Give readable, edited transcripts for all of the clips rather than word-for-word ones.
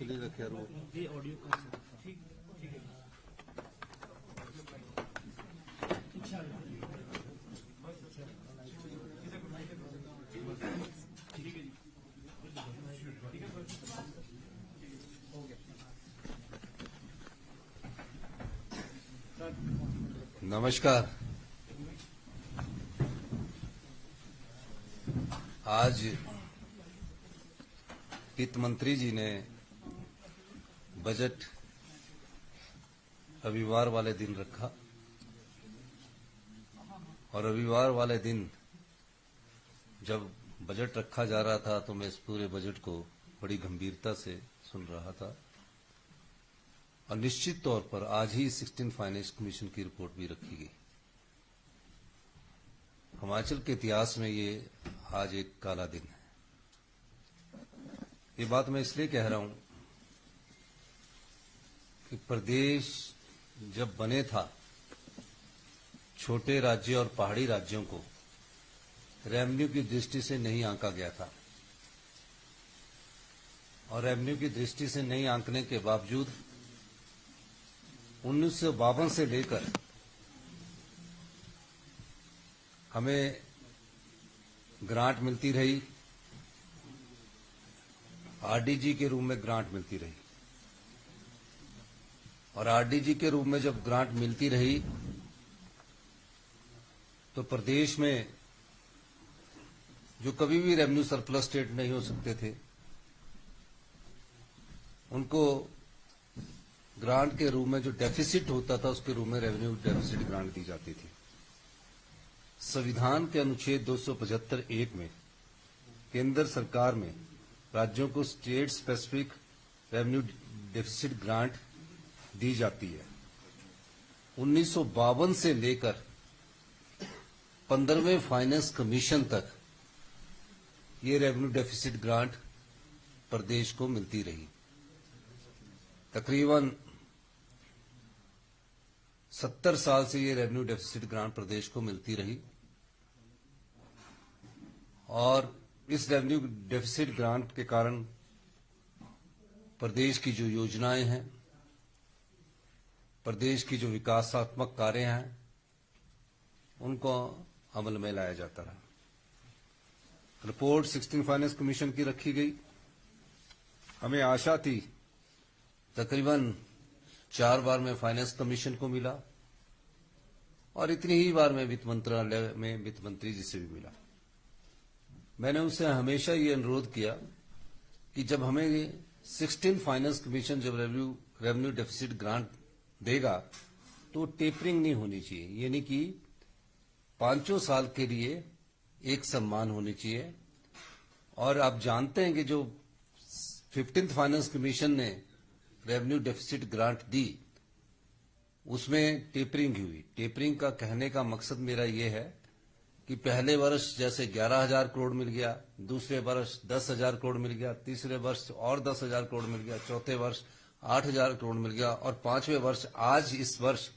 उसके लिए रखे यार वो ये ऑडियो का ठीक ठीक है। नमस्कार। आज वित्त मंत्री जी ने बजट रविवार वाले दिन रखा और रविवार वाले दिन जब बजट रखा जा रहा था तो मैं इस पूरे बजट को बड़ी गंभीरता से सुन रहा था और निश्चित तौर पर आज ही 16 फाइनेंस कमीशन की रिपोर्ट भी रखी गई। हिमाचल के इतिहास में ये आज एक काला दिन है। ये बात मैं इसलिए कह रहा हूं कि प्रदेश जब बने था छोटे राज्य और पहाड़ी राज्यों को रेवेन्यू की दृष्टि से नहीं आंका गया था और रेवेन्यू की दृष्टि से नहीं आंकने के बावजूद 1952 से लेकर हमें ग्रांट मिलती रही, आरडीजी के रूप में ग्रांट मिलती रही और आरडीजी के रूप में जब ग्रांट मिलती रही तो प्रदेश में जो कभी भी रेवेन्यू सरप्लस स्टेट नहीं हो सकते थे उनको ग्रांट के रूप में जो डेफिसिट होता था उसके रूप में रेवेन्यू डेफिसिट ग्रांट दी जाती थी। संविधान के अनुच्छेद 275(1) में केंद्र सरकार में राज्यों को state specific revenue deficit grant दी जाती है। 1952 से लेकर 15वें फाइनेंस कमीशन तक ये रेवेन्यू डेफिसिट ग्रांट प्रदेश को मिलती रही। तकरीबन 70 साल से ये रेवेन्यू डेफिसिट ग्रांट प्रदेश को मिलती रही और इस रेवेन्यू डेफिसिट ग्रांट के कारण प्रदेश की जो योजनाएं हैं, प्रदेश की जो विकासात्मक कार्य हैं, उनको अमल में लाया जाता रहा। रिपोर्ट 16 फाइनेंस कमीशन की रखी गई। हमें आशा थी, तकरीबन 4 बार में फाइनेंस कमीशन को मिला और इतनी ही बार में वित्त मंत्रालय में वित्त मंत्री जी से भी मिला। मैंने उनसे हमेशा ये अनुरोध किया कि जब हमें 16 फाइनेंस कमीशन जब रेवेन्यू डेफिसिट ग्रांट देगा तो टेपरिंग नहीं होनी चाहिए, यानी कि 5 साल के लिए एक सम्मान होनी चाहिए। और आप जानते हैं कि जो 15th फाइनेंस कमीशन ने रेवेन्यू डेफिसिट ग्रांट दी उसमें टेपरिंग हुई। टेपरिंग का कहने का मकसद मेरा ये है कि पहले वर्ष जैसे 11,000 करोड़ मिल गया, दूसरे वर्ष 10,000 करोड़ मिल गया, तीसरे वर्ष और 10,000 करोड़ मिल गया, चौथे वर्ष 8,000 करोड़ मिल गया और 5वें वर्ष आज इस वर्ष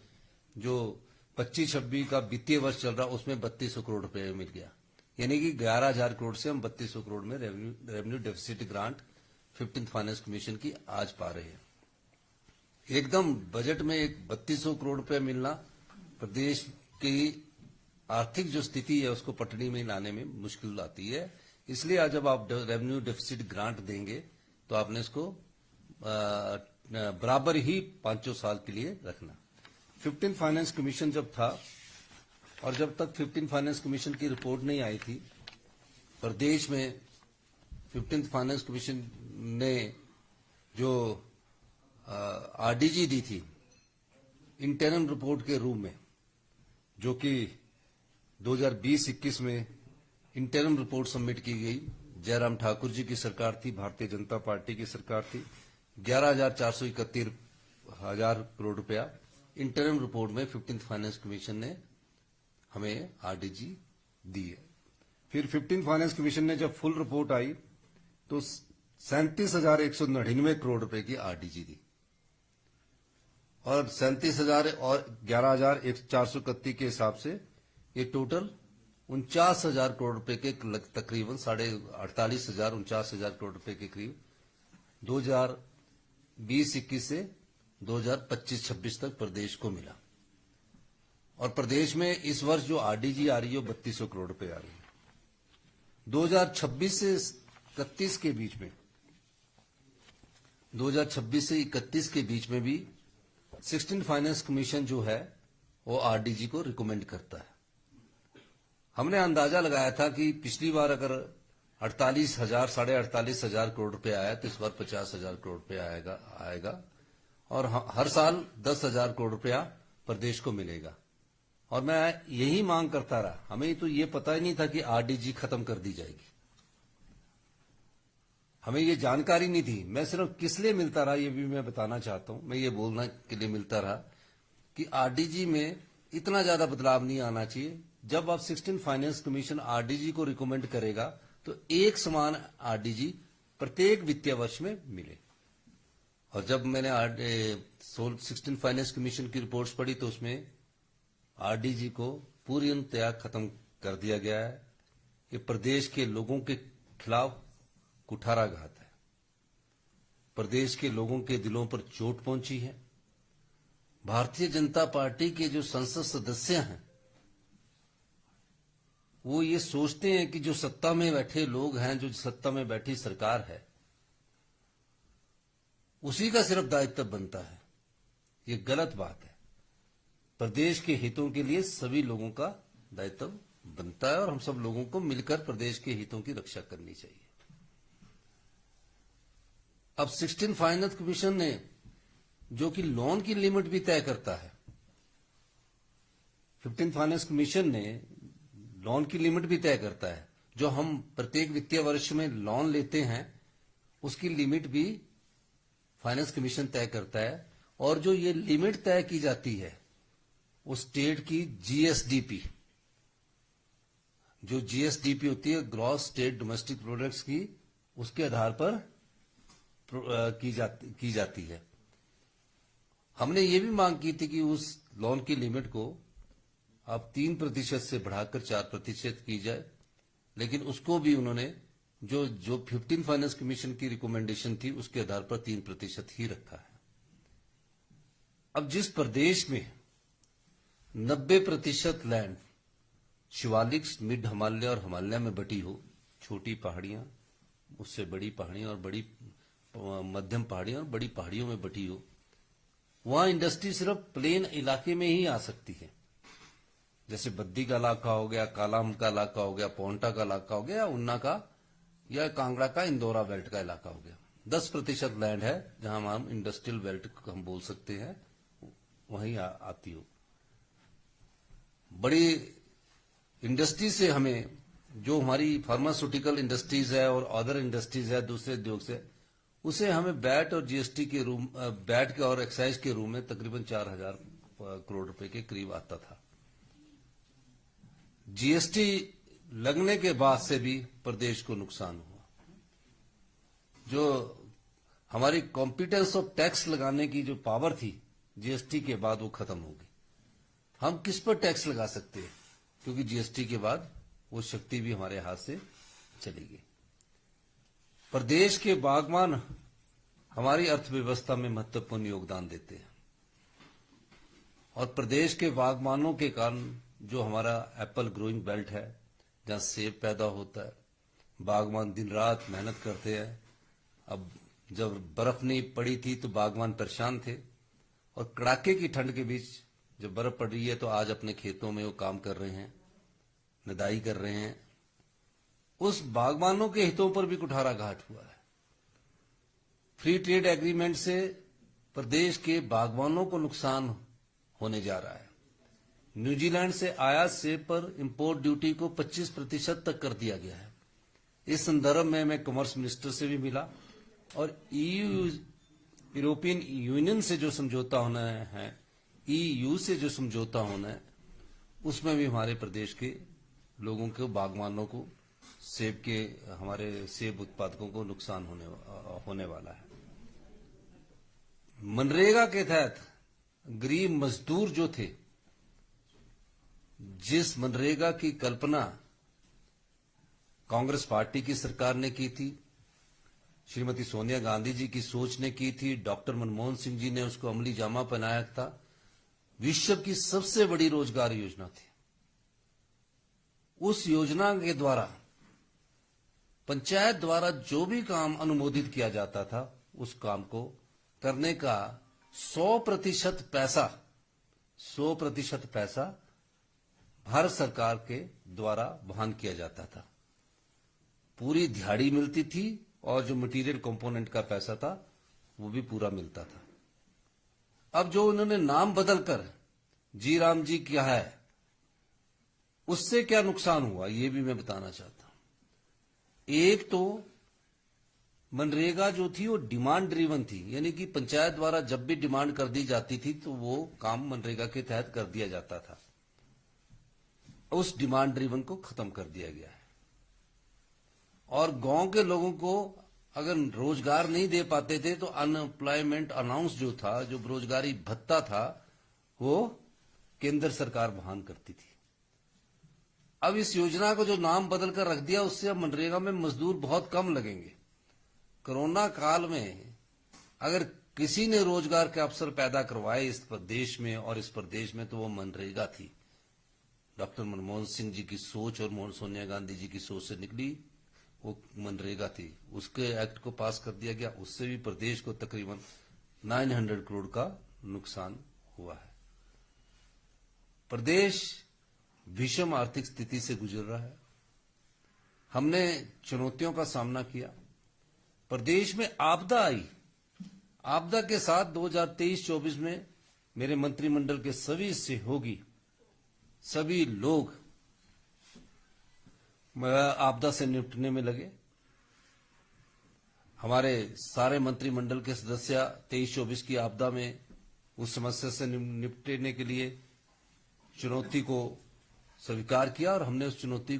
जो 25-26 का वित्तीय वर्ष चल रहा उसमें 3200 करोड़ रुपए मिल गया। यानी कि 11,000 करोड़ से हम 3200 करोड़ में revenue deficit grant 15th finance commission की आज पा रहे हैं। एकदम बजट में एक 3200 करोड़ रुपए मिलना प्रदेश की आर्थिक जो स्थिति है उसको पटड़ी में लाने में मुश्किल आती है। इसलिए आज जब आप रेवेन्यू डेफिसिट ग्रांट देंगे तो आपने इसको बराबर ही 5 साल के लिए रखना। 15 फाइनेंस कमीशन जब था और जब तक 15 फाइनेंस कमीशन की रिपोर्ट नहीं आई थी, प्रदेश में 15 फाइनेंस कमीशन ने जो आरडीजी दी थी इंटरम रिपोर्ट के रूप में, जो कि 2020-21 में इंटरम रिपोर्ट सबमिट की गई। जयराम ठाकुर जी की सरकार थी, भारतीय जनता पार्टी की सरकार थी। 11,431 करोड़ रुपया इंटरम रिपोर्ट में 15th फाइनेंस कमीशन ने हमें आरडीजी दी है। फिर 15th फाइनेंस कमीशन ने जब फुल रिपोर्ट आई तो 37,199 करोड़ रुपए की आरडीजी दी और 37,000 और 11,431 के हिसाब से ये टोटल 49,000 करोड़ रुपए के तकरीबन 48,500 49,000 करोड़ रुपए के करीब 2021 से 2025-26 तक प्रदेश को मिला। और प्रदेश में इस वर्ष जो आरडीजी आ रही है 3200 करोड़ रुपए आ रही है। 2026 से 31 के बीच में 2026 से 31 के बीच में भी 16 फाइनेंस कमीशन जो है वो आरडीजी को रिकमेंड करता है। हमने अंदाजा लगाया था कि पिछली बार अगर 48,000 साढ़े 48,000 करोड़ रुपए आया तो इस बार 50,000 करोड़ रुपए आएगा और हर साल 10,000 करोड़ रुपया प्रदेश को मिलेगा। और मैं यही मांग करता रहा, हमें तो ये पता ही नहीं था कि आरडीजी खत्म कर दी जाएगी, हमें ये जानकारी नहीं थी। मैं सिर्फ किस लिए मिलता रहा ये भी मैं बताना चाहता हूं। मैं ये बोलना के लिए मिलता रहा कि आरडीजी में इतना ज्यादा बदलाव नहीं आना चाहिए। जब आप 16 फाइनेंस कमीशन आरडीजी को रिकमेंड करेगा तो एक समान आरडीजी प्रत्येक वित्तीय वर्ष में मिले। और जब मैंने 16 फाइनेंस कमीशन की रिपोर्ट्स पढ़ी तो उसमें आरडीजी को पूर्णतया खत्म कर दिया गया है। ये प्रदेश के लोगों के खिलाफ कुठाराघात है, प्रदेश के लोगों के दिलों पर चोट पहुंची है। भारतीय जनता पार्टी के जो संसद सदस्य हैं वो ये सोचते हैं कि जो सत्ता में बैठे लोग हैं, जो सत्ता में बैठी सरकार है, उसी का सिर्फ दायित्व बनता है। ये गलत बात है। प्रदेश के हितों के लिए सभी लोगों का दायित्व बनता है और हम सब लोगों को मिलकर प्रदेश के हितों की रक्षा करनी चाहिए। अब 16 फाइनेंस कमीशन ने जो कि लोन की लिमिट भी तय करता है, 15 फाइनेंस कमीशन ने लोन की लिमिट भी तय करता है। जो हम प्रत्येक वित्तीय वर्ष में लोन लेते हैं उसकी लिमिट भी फाइनेंस कमीशन तय करता है। और जो ये लिमिट तय की जाती है वो स्टेट की जीएसडीपी, जो जीएसडीपी होती है ग्रॉस स्टेट डोमेस्टिक प्रोडक्ट्स की, उसके आधार पर की जाती है। हमने ये भी मांग की थी कि उस लोन की लिमिट को अब 3% से बढ़ाकर 4% की जाए, लेकिन उसको भी उन्होंने जो 15 फाइनेंस कमीशन की रिकमेंडेशन थी उसके आधार पर 3% ही रखा है। अब जिस प्रदेश में 90% लैंड शिवालिक, मिड हिमालय और हिमालय में बटी हो, छोटी पहाड़ियां, उससे बड़ी पहाड़ियां और बड़ी मध्यम पहाड़ियां और बड़ी पहाड़ियों में बटी हो, वहां इंडस्ट्री सिर्फ प्लेन इलाके में ही आ सकती है। जैसे बद्दी का इलाका हो गया, कालाम का इलाका हो गया, पोंटा का इलाका हो गया, या उन्ना का या कांगड़ा का इंदौरा बेल्ट का इलाका हो गया। 10% लैंड है जहां हम इंडस्ट्रियल बेल्ट हम बोल सकते हैं, वहीं आती हो। बड़ी इंडस्ट्री से हमें जो हमारी फार्मास्यूटिकल इंडस्ट्रीज है और अदर इंडस्ट्रीज है दूसरे उद्योग से, उसे हमें वैट और जीएसटी के रूम, वैट के और एक्साइज के रूम में तकरीबन 4,000 करोड़ रुपए के करीब आता था। जीएसटी लगने के बाद से भी प्रदेश को नुकसान हुआ। जो हमारी कॉम्पिटेंस ऑफ टैक्स लगाने की जो पावर थी जीएसटी के बाद वो खत्म हो गई। हम किस पर टैक्स लगा सकते हैं, क्योंकि जीएसटी के बाद वो शक्ति भी हमारे हाथ से चली गई। प्रदेश के बागवान हमारी अर्थव्यवस्था में महत्वपूर्ण योगदान देते हैं और प्रदेश के बागवानों के कारण जो हमारा एप्पल ग्रोइंग बेल्ट है, जहां सेब पैदा होता है, बागवान दिन रात मेहनत करते हैं। अब जब बर्फ नहीं पड़ी थी तो बागवान परेशान थे और कड़ाके की ठंड के बीच जब बर्फ पड़ रही है तो आज अपने खेतों में वो काम कर रहे हैं, निदाई कर रहे हैं। उस बागवानों के हितों पर भी कुठाराघात हुआ है। फ्री ट्रेड एग्रीमेंट से प्रदेश के बागवानों को नुकसान होने जा रहा है। न्यूजीलैंड से आयात सेब पर इंपोर्ट ड्यूटी को 25% तक कर दिया गया है। इस संदर्भ में मैं कॉमर्स मिनिस्टर से भी मिला और यूरोपियन यूनियन से जो समझौता होना है, ईयू से जो समझौता होना है, उसमें भी हमारे प्रदेश के लोगों को, बागवानों को, सेब के हमारे सेब उत्पादकों को नुकसान होने वाला है। मनरेगा के तहत गरीब मजदूर जो थे, जिस मनरेगा की कल्पना कांग्रेस पार्टी की सरकार ने की थी, श्रीमती सोनिया गांधी जी की सोच ने की थी, डॉक्टर मनमोहन सिंह जी ने उसको अमली जामा पहनाया था। विश्व की सबसे बड़ी रोजगार योजना थी। उस योजना के द्वारा पंचायत द्वारा जो भी काम अनुमोदित किया जाता था, उस काम को करने का 100% पैसा भारत सरकार के द्वारा वहन किया जाता था। पूरी दिहाड़ी मिलती थी और जो मटेरियल कंपोनेंट का पैसा था वो भी पूरा मिलता था। अब जो उन्होंने नाम बदलकर जी राम जी किया है, उससे क्या नुकसान हुआ ये भी मैं बताना चाहता हूं। एक तो मनरेगा जो थी वो डिमांड ड्रिवन थी, यानी कि पंचायत द्वारा जब भी डिमांड कर दी जाती थी तो वो काम मनरेगा के तहत कर दिया जाता था। उस डिमांड ड्रिवन को खत्म कर दिया गया है और गांव के लोगों को अगर रोजगार नहीं दे पाते थे तो अनएम्प्लॉयमेंट अनाउंस जो था, जो बेरोजगारी भत्ता था, वो केंद्र सरकार वहन करती थी। अब इस योजना को जो नाम बदलकर रख दिया, उससे अब मनरेगा में मजदूर बहुत कम लगेंगे। कोरोना काल में अगर किसी ने रोजगार के अवसर पैदा करवाए इस प्रदेश में और इस प्रदेश में, तो वो मनरेगा थी। डॉक्टर मनमोहन सिंह जी की सोच और सोनिया गांधी जी की सोच से निकली वो मनरेगा थी। उसके एक्ट को पास कर दिया गया, उससे भी प्रदेश को तकरीबन 900 करोड़ का नुकसान हुआ है। प्रदेश भीषण आर्थिक स्थिति से गुजर रहा है। हमने चुनौतियों का सामना किया। प्रदेश में आपदा आई। आपदा के साथ 2023-24 में मेरे मंत्रिमंडल के सभी सहयोगी, सभी लोग आपदा से निपटने में लगे। हमारे सारे मंत्रिमंडल के सदस्य 23-24 की आपदा में उस समस्या से निपटने के लिए चुनौती को स्वीकार किया और हमने उस चुनौती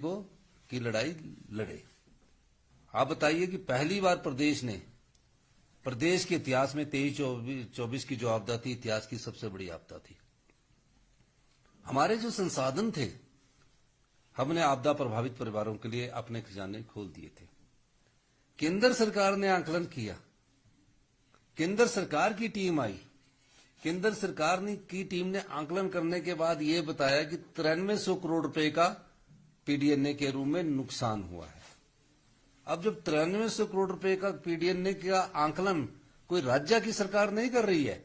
की लड़ाई लड़े। आप बताइए कि पहली बार प्रदेश के इतिहास में 23-24 की जो आपदा थी, इतिहास की सबसे बड़ी आपदा थी। हमारे जो संसाधन थे, हमने आपदा प्रभावित परिवारों के लिए अपने खजाने खोल दिए थे। केंद्र सरकार ने आकलन किया। केंद्र सरकार की टीम आई। केंद्र सरकार की टीम ने आकलन करने के बाद यह बताया कि 9300 करोड़ रुपए का पीडीएनए के रूप में नुकसान हुआ है। अब जब 9300 करोड़ रुपए का पीडीएनए का आकलन कोई राज्य की सरकार नहीं कर रही है,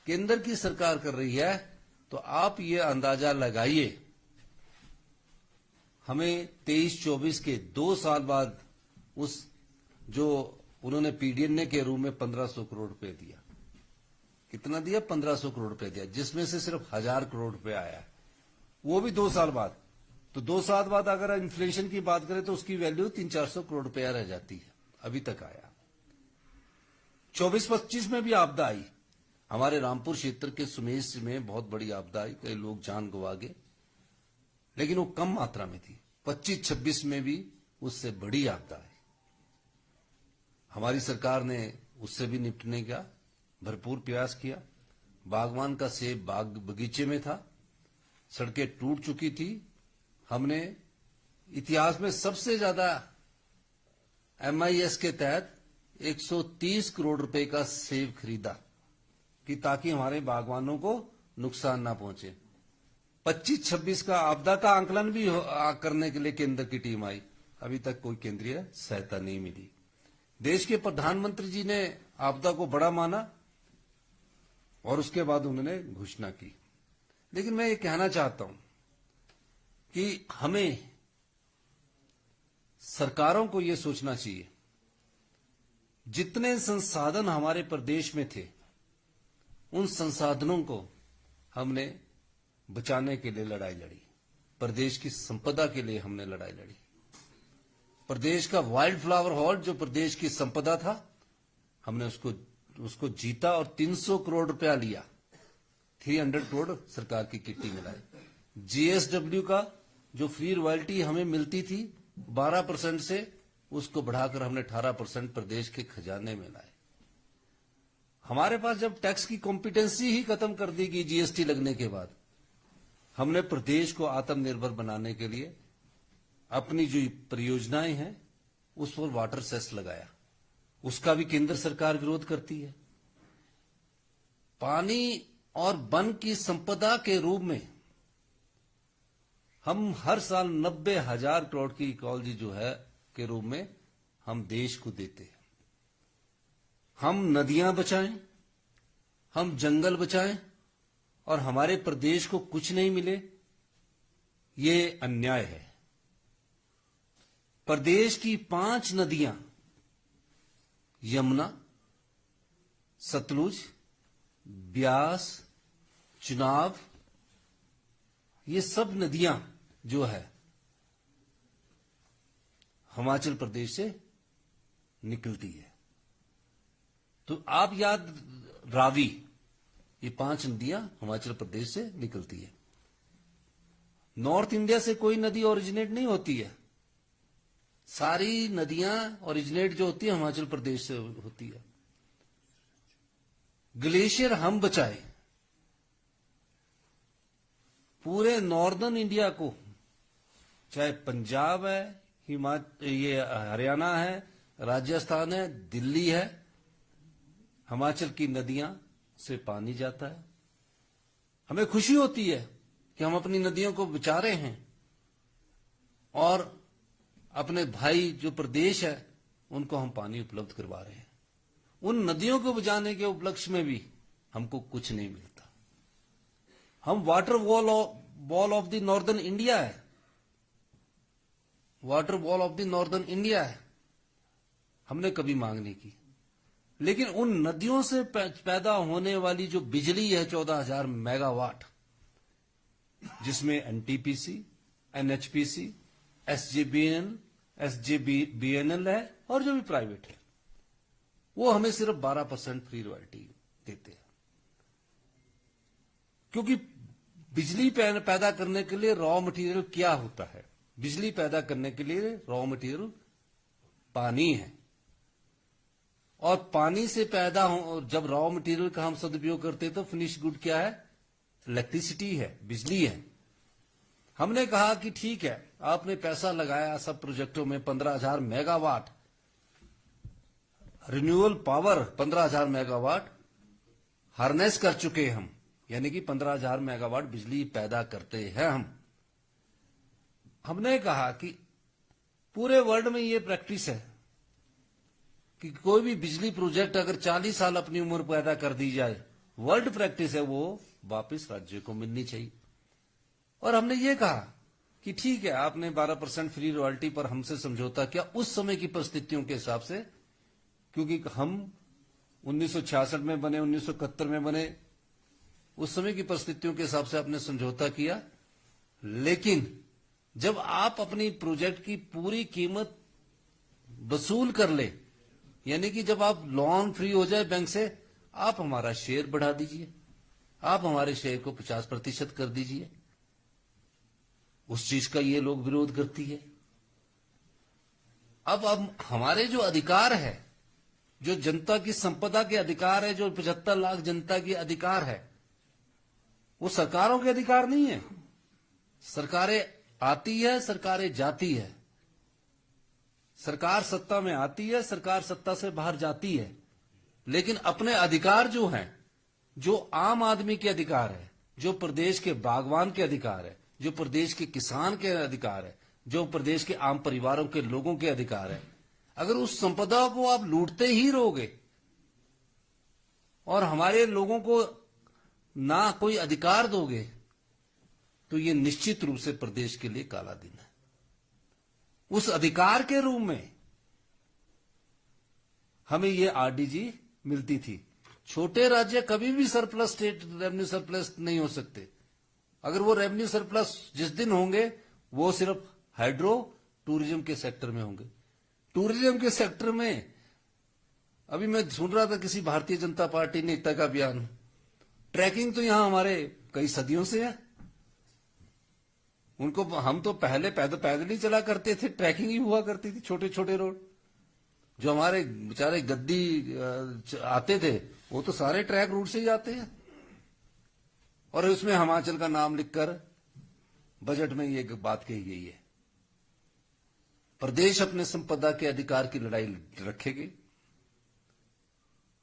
केंद्र की सरकार कर रही है, तो आप ये अंदाजा लगाइए हमें 23-24 के 2 साल बाद उस जो उन्होंने पीडीएनए के रूप में 1500 करोड़ रुपए दिया। कितना दिया? 1500 करोड़ रुपए दिया, जिसमें से सिर्फ 1000 करोड़ रुपए आया है, वो भी 2 साल बाद। तो 2 साल बाद अगर इन्फ्लेशन की बात करें तो उसकी वैल्यू 300-400 करोड़ रुपया रह जाती है। अभी तक आया। 24-25 में भी आपदा आई। हमारे रामपुर क्षेत्र के सुमेश में बहुत बड़ी आपदा आई, कई लोग जान गंवा गए, लेकिन वो कम मात्रा में थी। 25-26 में भी उससे बड़ी आपदा आई। हमारी सरकार ने उससे भी निपटने का भरपूर प्रयास किया। बागवान का सेब बाग बगीचे में था, सड़कें टूट चुकी थी। हमने इतिहास में सबसे ज्यादा MIS के तहत 130 करोड़ रुपए का सेब खरीदा कि ताकि हमारे बागवानों को नुकसान ना पहुंचे। 25-26 का आपदा का आंकलन भी करने के लिए केंद्र की टीम आई। अभी तक कोई केंद्रीय सहायता नहीं मिली। देश के प्रधानमंत्री जी ने आपदा को बड़ा माना और उसके बाद उन्होंने घोषणा की। लेकिन मैं ये कहना चाहता हूं कि हमें सरकारों को यह सोचना चाहिए, जितने संसाधन हमारे प्रदेश में थे, उन संसाधनों को हमने बचाने के लिए लड़ाई लड़ी। प्रदेश की संपदा के लिए हमने लड़ाई लड़ी। प्रदेश का वाइल्ड फ्लावर हॉल जो प्रदेश की संपदा था, हमने उसको जीता और 300 करोड़ रुपया लिया। 300 करोड़ सरकार की किट्टी में लाई। GSW का जो फ्री रॉयल्टी हमें मिलती थी 12% से, उसको बढ़ाकर हमने 18% प्रदेश के खजाने में लाए। हमारे पास जब टैक्स की कॉम्पिटेंसी ही खत्म कर दी गई GST लगने के बाद, हमने प्रदेश को आत्मनिर्भर बनाने के लिए अपनी जो परियोजनाएं हैं उस पर वाटर सेस लगाया। उसका भी केंद्र सरकार विरोध करती है। पानी और वन की संपदा के रूप में हम हर साल 90,000 करोड़ की इकोलॉजी जो है के रूप में हम देश को देते हैं। हम नदियां बचाएं, हम जंगल बचाएं और हमारे प्रदेश को कुछ नहीं मिले, ये अन्याय है। प्रदेश की 5 नदियां यमुना, सतलुज, ब्यास, चुनाव, ये सब नदियां जो है हिमाचल प्रदेश से निकलती है। तो आप याद, रावी, ये 5 नदियां हिमाचल प्रदेश से निकलती है। नॉर्थ इंडिया से कोई नदी ओरिजिनेट नहीं होती है, सारी नदियां ओरिजिनेट जो होती है हिमाचल प्रदेश से होती है। ग्लेशियर हम बचाए, पूरे नॉर्दर्न इंडिया को, चाहे पंजाब है, ये हरियाणा है, राजस्थान है, दिल्ली है, हिमाचल की नदियां से पानी जाता है। हमें खुशी होती है कि हम अपनी नदियों को बचा रहे हैं और अपने भाई जो प्रदेश है उनको हम पानी उपलब्ध करवा रहे हैं। उन नदियों को बचाने के उपलक्ष्य में भी हमको कुछ नहीं मिलता। हम water wall of the northern India है, water wall of the northern India है, हमने कभी मांग नहीं की। लेकिन उन नदियों से पैदा होने वाली जो बिजली है 14,000 मेगावाट, जिसमें एनटीपीसी, एनएचपीसी, एसजेबीएनएल है और जो भी प्राइवेट है, वो हमें सिर्फ 12% फ्री रॉयल्टी देते हैं। क्योंकि बिजली पैदा करने के लिए रॉ मटेरियल क्या होता है? बिजली पैदा करने के लिए रॉ मटेरियल पानी है, और पानी से पैदा हो, जब रॉ मटेरियल का हम सदुपयोग करते हैं तो फिनिश गुड क्या है? इलेक्ट्रिसिटी है, बिजली है। हमने कहा कि ठीक है, आपने पैसा लगाया सब प्रोजेक्टों में, 15,000 megawatt renewable power, 15,000 megawatt harness कर चुके हम, यानी कि 15,000 मेगावाट बिजली पैदा करते हैं हम। हमने कहा कि पूरे वर्ल्ड में ये प्रैक्टिस है कि कोई भी बिजली प्रोजेक्ट अगर 40 साल अपनी उम्र पैदा कर दी जाए, वर्ल्ड प्रैक्टिस है, वो वापस राज्य को मिलनी चाहिए। और हमने ये कहा कि ठीक है, आपने 12% फ्री रॉयल्टी पर हमसे समझौता किया उस समय की परिस्थितियों के हिसाब से, क्योंकि हम 1966 में बने, 1971 में बने, उस समय की परिस्थितियों के हिसाब से आपने समझौता किया। लेकिन जब आप अपनी प्रोजेक्ट की पूरी कीमत वसूल कर ले, यानी कि जब आप लोन फ्री हो जाए बैंक से, आप हमारा शेयर बढ़ा दीजिए, आप हमारे शेयर को 50% कर दीजिए। उस चीज का ये लोग विरोध करती है। अब हमारे जो अधिकार है, जो जनता की संपदा के अधिकार है, जो 75 लाख जनता की अधिकार है, वो सरकारों के अधिकार नहीं है। सरकारें आती है, सरकारें जाती है, सरकार सत्ता में आती है, सरकार सत्ता से बाहर जाती है, लेकिन अपने अधिकार जो हैं, जो आम आदमी के अधिकार है, जो प्रदेश के बागवान के अधिकार है, जो प्रदेश के किसान के अधिकार है, जो प्रदेश के आम परिवारों के लोगों के अधिकार है, अगर उस संपदा को आप लूटते ही रहोगे और हमारे लोगों को ना कोई अधिकार दोगे, तो ये निश्चित रूप से प्रदेश के लिए काला दिन है। उस अधिकार के रूप में हमें ये आरडीजी मिलती थी। छोटे राज्य कभी भी सरप्लस, स्टेट रेवेन्यू सरप्लस नहीं हो सकते। अगर वो रेवेन्यू सरप्लस जिस दिन होंगे, वो सिर्फ हाइड्रो टूरिज्म के सेक्टर में होंगे। टूरिज्म के सेक्टर में अभी मैं सुन रहा था किसी भारतीय जनता पार्टी नेता का बयान, ट्रैकिंग तो यहां हमारे कई सदियों से है। उनको, हम तो पहले पैदल ही चला करते थे, ट्रैकिंग ही हुआ करती थी, छोटे छोटे रोड। जो हमारे बेचारे गद्दी आते थे, वो तो सारे ट्रैक रूट से ही आते हैं। और उसमें हिमाचल का नाम लिखकर बजट में ये बात कही गई है। प्रदेश अपने संपदा के अधिकार की लड़ाई रखेगी,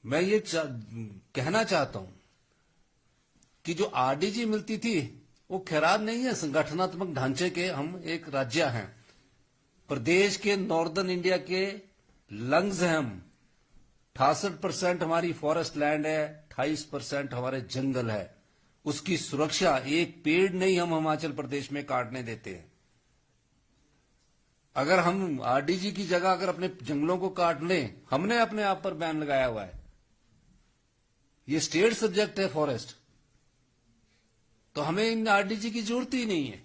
मैं ये कहना चाहता हूं कि जो आरडीजी मिलती थी वो खैरात नहीं है। संगठनात्मक ढांचे के हम एक राज्य हैं, प्रदेश के नॉर्दर्न इंडिया के लंग्स हैं हम। 68% हमारी फॉरेस्ट लैंड है, 28% हमारे जंगल है। उसकी सुरक्षा एक पेड़ नहीं हम हिमाचल प्रदेश में काटने देते हैं। अगर हम आरडीजी की जगह अगर अपने जंगलों को काट लें, हमने अपने आप पर बैन लगाया हुआ है। ये स्टेट सब्जेक्ट है फॉरेस्ट, तो हमें इन आरडीजी की जरूरत ही नहीं है।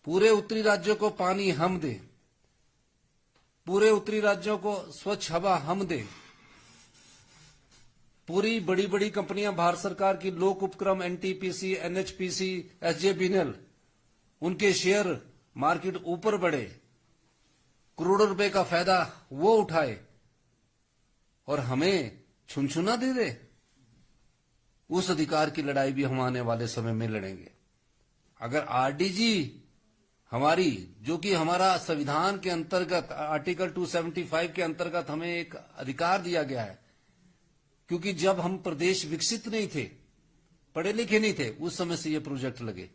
पूरे उत्तरी राज्यों को पानी हम दें, पूरे उत्तरी राज्यों को स्वच्छ हवा हम दें। पूरी बड़ी बड़ी कंपनियां भारत सरकार की लोक उपक्रम, एनटीपीसी, एनएचपीसी, एसजेबीएनएल, उनके शेयर मार्केट ऊपर बढ़े, करोड़ों रुपए का फायदा वो उठाए और हमें छुनछुना दे दे। उस अधिकार की लड़ाई भी हम आने वाले समय में लड़ेंगे। अगर आरडीजी हमारी, जो कि हमारा संविधान के अंतर्गत आर्टिकल 275 के अंतर्गत हमें एक अधिकार दिया गया है, क्योंकि जब हम प्रदेश विकसित नहीं थे, पढ़े लिखे नहीं थे, उस समय से ये प्रोजेक्ट लगे।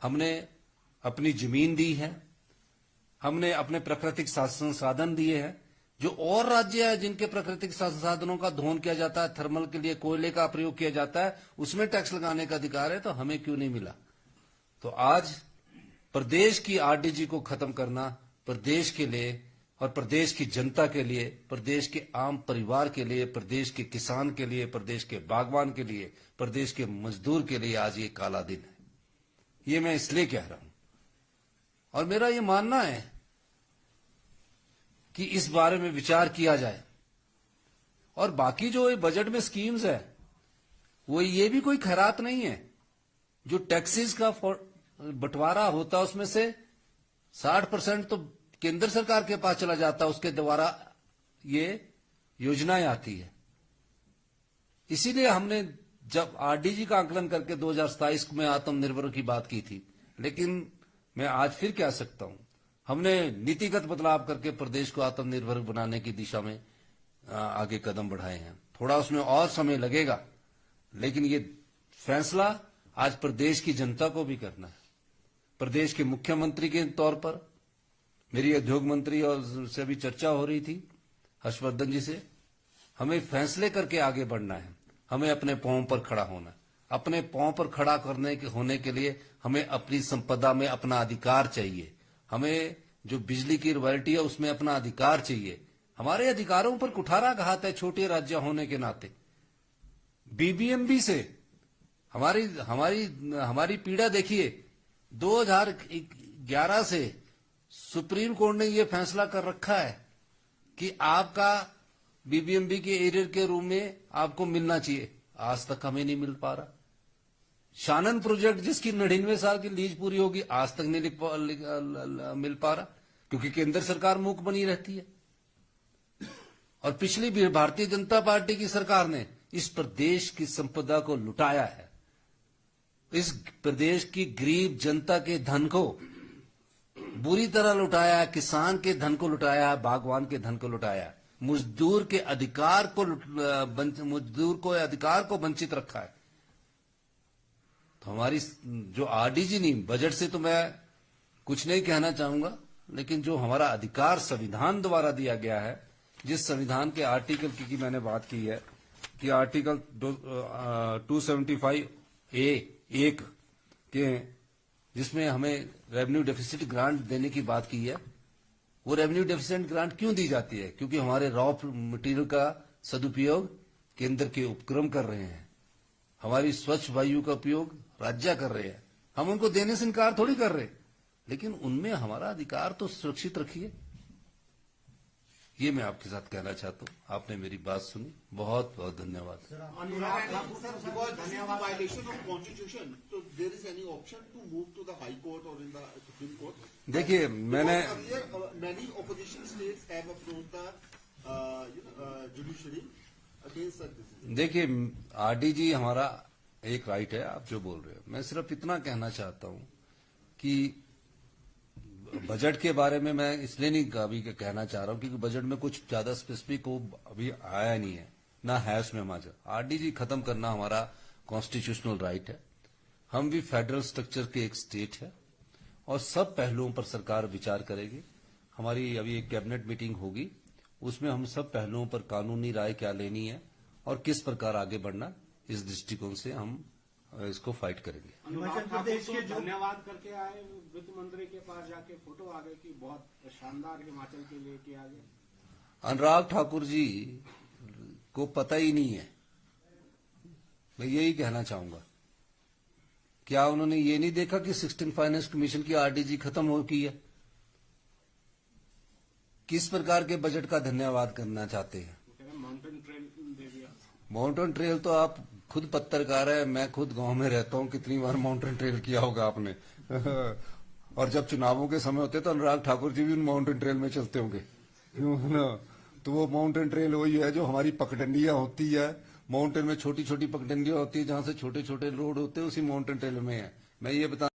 हमने अपनी जमीन दी है, हमने अपने प्राकृतिक संसाधन दिए हैं। जो और राज्य है जिनके प्राकृतिक संसाधनों का दोहन किया जाता है, थर्मल के लिए कोयले का प्रयोग किया जाता है, उसमें टैक्स लगाने का अधिकार है, तो हमें क्यों नहीं मिला? तो आज प्रदेश की आरडीजी को खत्म करना प्रदेश के लिए और प्रदेश की जनता के लिए, प्रदेश के आम परिवार के लिए, प्रदेश के किसान के लिए, प्रदेश के बागवान के लिए, प्रदेश के मजदूर के लिए आज ये काला दिन है। ये मैं इसलिए कह रहा हूं और मेरा ये मानना है कि इस बारे में विचार किया जाए। और बाकी जो बजट में स्कीम्स है वो ये भी कोई खैरात नहीं है। जो टैक्सेस का बंटवारा होता है उसमें से 60% तो केंद्र सरकार के पास चला जाता है, उसके द्वारा ये योजनाएं आती है। इसीलिए हमने जब आरडीजी का आकलन करके 2027 में आत्मनिर्भर की बात की थी, लेकिन मैं आज फिर कह सकता हूं, हमने नीतिगत बदलाव करके प्रदेश को आत्मनिर्भर बनाने की दिशा में आगे कदम बढ़ाए हैं। थोड़ा उसमें और समय लगेगा, लेकिन ये फैसला आज प्रदेश की जनता को भी करना है। प्रदेश के मुख्यमंत्री के तौर पर मेरी उद्योग मंत्री और से भी चर्चा हो रही थी, हर्षवर्धन जी से। हमें फैसले करके आगे बढ़ना है, हमें अपने पांव पर खड़ा होना है। अपने पांव पर खड़ा होने के लिए हमें अपनी संपदा में अपना अधिकार चाहिए। हमें जो बिजली की रॉयल्टी है उसमें अपना अधिकार चाहिए। हमारे अधिकारों पर कुठाराघात है छोटे राज्य होने के नाते। बीबीएमबी से हमारी पीड़ा देखिए। 2011 से सुप्रीम कोर्ट ने यह फैसला कर रखा है कि आपका बीबीएमबी के एरियर के रूम में आपको मिलना चाहिए, आज तक हमें नहीं मिल पा रहा। शानन प्रोजेक्ट जिसकी 99 साल की लीज पूरी होगी, आज तक नहीं मिल पा रहा, क्योंकि केंद्र सरकार मूक बनी रहती है। और पिछली भारतीय जनता पार्टी की सरकार ने इस प्रदेश की संपदा को लुटाया है। इस प्रदेश की गरीब जनता के धन को बुरी तरह लुटाया है, किसान के धन को लुटाया है, बागवान के धन को लुटाया है, मजदूर के अधिकार को वंचित रखा है। तो हमारी जो आरडीजी नहीं, बजट से तो मैं कुछ नहीं कहना चाहूंगा, लेकिन जो हमारा अधिकार संविधान द्वारा दिया गया है, जिस संविधान के आर्टिकल की मैंने बात की है कि आर्टिकल 275A(1) के, जिसमें हमें रेवेन्यू डेफिसिट ग्रांट देने की बात की है। वो रेवेन्यू डेफिसिट ग्रांट क्यों दी जाती है? क्योंकि हमारे रॉ मटेरियल का सदुपयोग केंद्र के उपक्रम कर रहे हैं, हमारी स्वच्छ वायु का उपयोग राज्य कर रहे हैं। हम उनको देने से इनकार थोड़ी कर रहे, लेकिन उनमें हमारा अधिकार तो सुरक्षित रखिए। ये मैं आपके साथ कहना चाहता हूँ। आपने मेरी बात सुनी, बहुत बहुत धन्यवाद। देखिए, मैंने देखिए आरडीजी हमारा एक राइट है, आप जो बोल रहे हो। मैं सिर्फ इतना कहना चाहता हूं कि बजट के बारे में मैं इसलिए नहीं अभी कहना चाह रहा हूं क्योंकि बजट में कुछ ज्यादा स्पेसिफिक हो अभी आया नहीं है, ना है उसमें माजा। आरडीजी खत्म करना हमारा कॉन्स्टिट्यूशनल राइट है। हम भी फेडरल स्ट्रक्चर के एक स्टेट है और सब पहलुओं पर सरकार विचार करेगी। हमारी अभी एक कैबिनेट मीटिंग होगी, उसमें हम सब पहलुओं पर कानूनी राय क्या लेनी है और किस प्रकार आगे बढ़ना, इस दृष्टिकोण से हम इसको फाइट करेंगे। हिमाचल प्रदेश के जो धन्यवाद करके आए वित्त मंत्री के पास जाके फोटो आ गई कि बहुत शानदार हिमाचल के लिए किया गया। अनुराग ठाकुर जी को पता ही नहीं है, मैं यही कहना चाहूंगा। क्या उन्होंने ये नहीं देखा कि 16 फाइनेंस कमीशन की आरडीजी खत्म हो गई है? किस प्रकार के बजट का धन्यवाद करना चाहते हैं? वो कह रहे माउंटेन ट्रेल दे दिया। माउंटेन ट्रेल तो आप खुद पत्रकार है, मैं खुद गांव में रहता हूं, कितनी बार माउंटेन ट्रेल किया होगा आपने। और जब चुनावों के समय होते तो अनुराग ठाकुर जी भी उन माउंटेन ट्रेल में चलते होंगे, क्यों ना? तो वो माउंटेन ट्रेल वही है जो हमारी पगडंडियां होती है, माउंटेन में छोटी छोटी पगडंडियां होती है जहां से छोटे छोटे रोड होते हैं, उसी माउंटेन ट्रेल में है। मैं ये बता